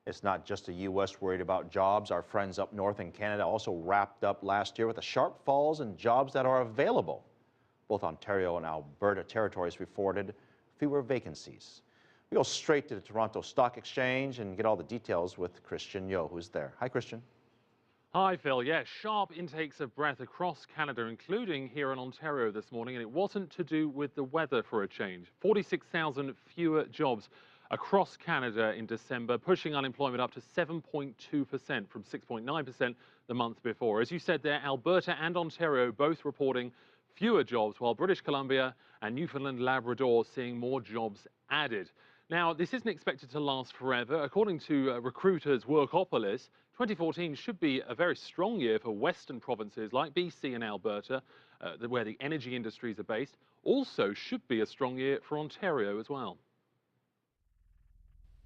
It's not just the U.S. worried about jobs. Our friends up north in Canada also wrapped up last year with the sharp falls in jobs that are available. Both Ontario and Alberta territories reported fewer vacancies. We go straight to the Toronto Stock Exchange and get all the details with Kristiaan Yeo, who's there. Hi, Kristiaan. Hi, Phil. Yes, sharp intakes of breath across Canada, including here in Ontario this morning, and it wasn't to do with the weather for a change. 46,000 fewer jobs across Canada in December, pushing unemployment up to 7.2% from 6.9% the month before. As you said there, Alberta and Ontario both reporting fewer jobs, while British Columbia and Newfoundland Labrador seeing more jobs added. Now, this isn't expected to last forever. According to recruiters Workopolis, 2014 should be a very strong year for western provinces like BC and Alberta, where the energy industries are based. Also should be a strong year for Ontario as well.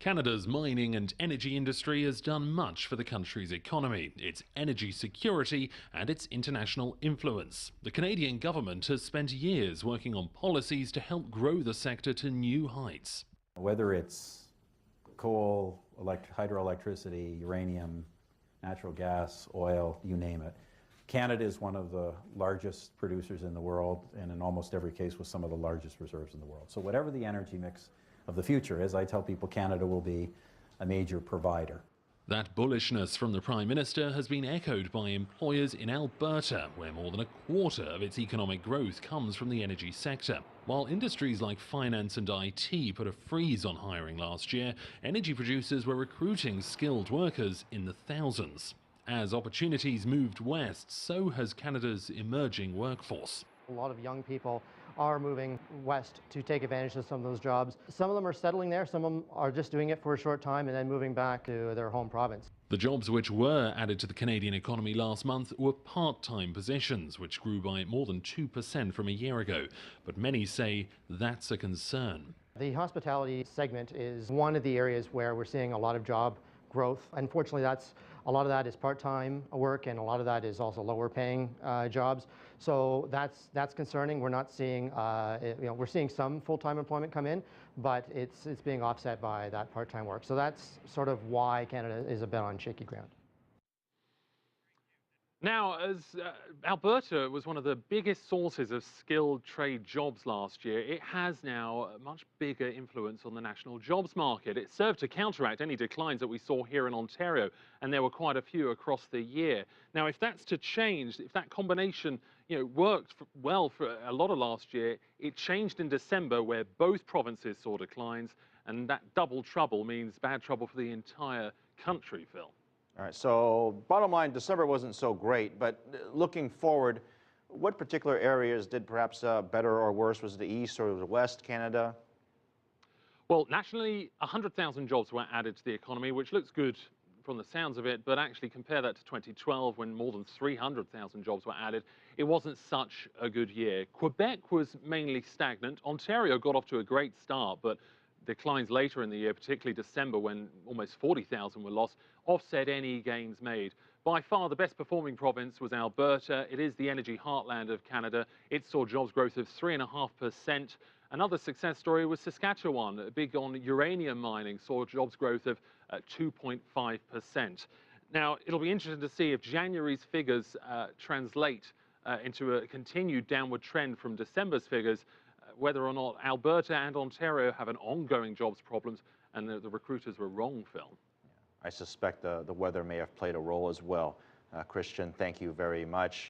Canada's mining and energy industry has done much for the country's economy, its energy security and its international influence. The Canadian government has spent years working on policies to help grow the sector to new heights. Whether it's coal, hydroelectricity, uranium, natural gas, oil, you name it. Canada is one of the largest producers in the world, and in almost every case with some of the largest reserves in the world. So whatever the energy mix of the future is, I tell people Canada will be a major provider. That bullishness from the Prime Minister has been echoed by employers in Alberta, where more than a quarter of its economic growth comes from the energy sector. While industries like finance and IT put a freeze on hiring last year, energy producers were recruiting skilled workers in the thousands. As opportunities moved west, so has Canada's emerging workforce. A lot of young people are moving west to take advantage of some of those jobs. Some of them are settling there, some of them are just doing it for a short time and then moving back to their home province. The jobs which were added to the Canadian economy last month were part-time positions, which grew by more than 2% from a year ago. But many say that's a concern. The hospitality segment is one of the areas where we're seeing a lot of job growth. Unfortunately, a lot of that is part-time work, and a lot of that is also lower-paying jobs. So that's concerning. We're not seeing, we're seeing some full-time employment come in, but it's being offset by that part-time work. So that's sort of why Canada is a bit on shaky ground. Now, as Alberta was one of the biggest sources of skilled trade jobs last year, it has now a much bigger influence on the national jobs market. It served to counteract any declines that we saw here in Ontario, and there were quite a few across the year. Now, if that's to change, if that combination worked well for a lot of last year, it changed in December, where both provinces saw declines, and that double trouble means bad trouble for the entire country, Phil. All right, so bottom line, December wasn't so great, but looking forward, what particular areas did perhaps better or worse? Was it the East or the West Canada? Well, nationally, 100,000 jobs were added to the economy, which looks good from the sounds of it, but actually compare that to 2012, when more than 300,000 jobs were added, it wasn't such a good year. Quebec was mainly stagnant. Ontario got off to a great start, but declines later in the year, particularly December, when almost 40,000 were lost, offset any gains made. By far the best performing province was Alberta. It is the energy heartland of Canada. It saw jobs growth of 3.5%. Another success story was Saskatchewan, big on uranium mining, saw jobs growth of 2.5%. Now, it'll be interesting to see if January's figures translate into a continued downward trend from December's figures, whether or not Alberta and Ontario have an ongoing jobs problems, and the recruiters were wrong, Phil. I suspect the weather may have played a role as well. Kristiaan, thank you very much.